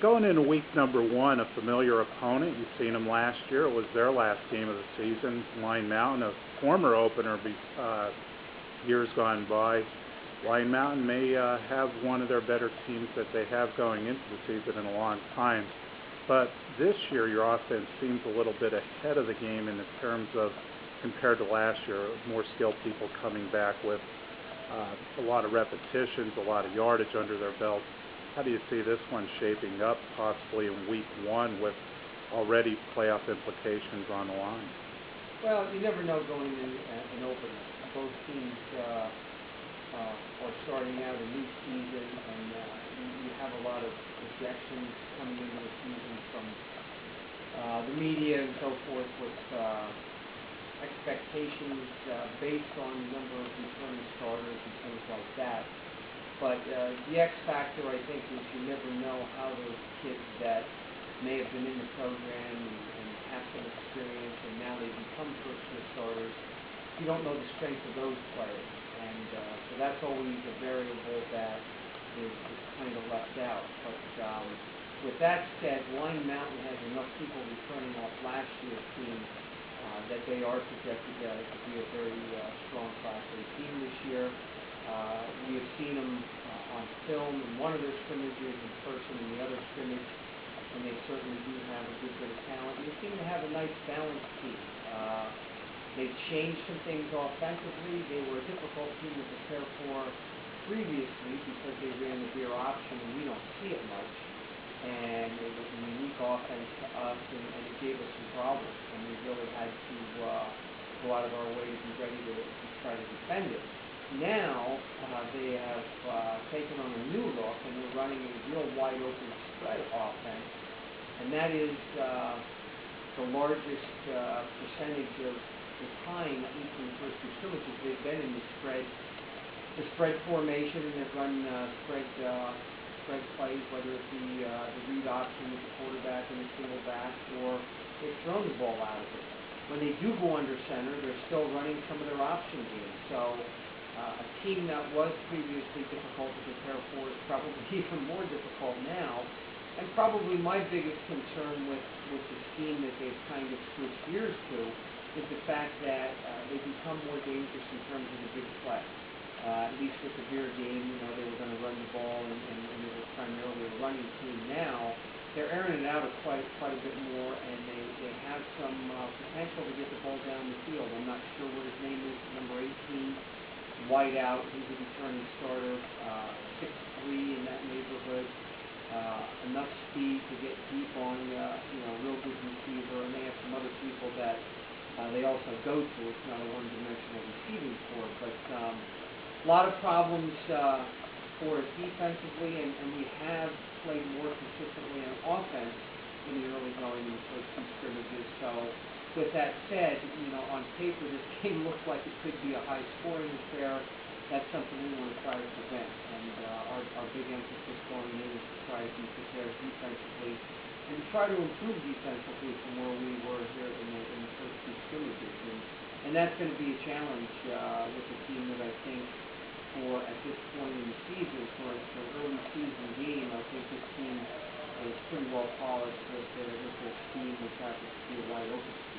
Going into week number one, a familiar opponent. You've seen them last year. It was their last game of the season. Lime Mountain, a former opener years gone by. Lime Mountain may have one of their better teams that they have going into the season in a long time. But this year, your offense seems a little bit ahead of the game in terms of compared to last year. More skilled people coming back with a lot of repetitions, a lot of yardage under their belt. How do you see this one shaping up, possibly in week one, with already playoff implications on the line? Well, you never know going in an opener. Both teams are starting out a new season, and you have a lot of projections coming into the season from the media and so forth with expectations based on the number of returning starters and things like that. But the X factor, I think, is you never know how those kids that may have been in the program and have some experience and now they become first-year starters, you don't know the strength of those players. And so that's always a variable that is kind of left out. But with that said, Lime Mountain has enough people returning off last year's team that they are projected to be a very strong Class A team this year. We have seen them on film in one of their scrimmages, in person in the other scrimmage, and they certainly do have a good bit of talent. They seem to have a nice balanced team. They've changed some things offensively. They were a difficult team to prepare for previously because they ran the veer option, and we don't see it much. And it was a unique offense to us, and it gave us some problems, and we really had to go out of our way to be ready to try to defend it. Now, they have taken on a new look, and they're running a real wide-open spread offense, and that is the largest percentage of the time, at least in the first two scrimmages, they've been in the spread formation, and they've run spread plays, whether it be the read option with the quarterback and the single back, or they've thrown the ball out of it. When they do go under center, they're still running some of their option games. So a team that was previously difficult to prepare for is probably even more difficult now. And probably my biggest concern with the scheme that they've kind of switched gears to is the fact that they become more dangerous in terms of the big play. At least with the veer game, they were going to run the ball, and they were primarily a running team. Now they're airing it out quite a bit more, and they have some potential to get the ball down the field. I'm not sure what his name is, number 18. White out, he's a returning starter, 6'3" in that neighborhood, enough speed to get deep on, a real good receiver, and they have some other people that they also go to. It's not a one-dimensional receiving corps, but a lot of problems for us defensively, and we have played more consistently on offense in the early going in the first two scrimmages. So with that said, on paper this game looks like it could be a high-scoring affair. That's something we want to try to prevent, and our big emphasis going in is to try to be prepared defensively and to try to improve defensively from where we were here in the first two scrimmages. And that's going to be a challenge with a team that I think at this point in the season, for an early season game, I think this team is pretty well polished with their scheme, which happens to be a wide open scheme.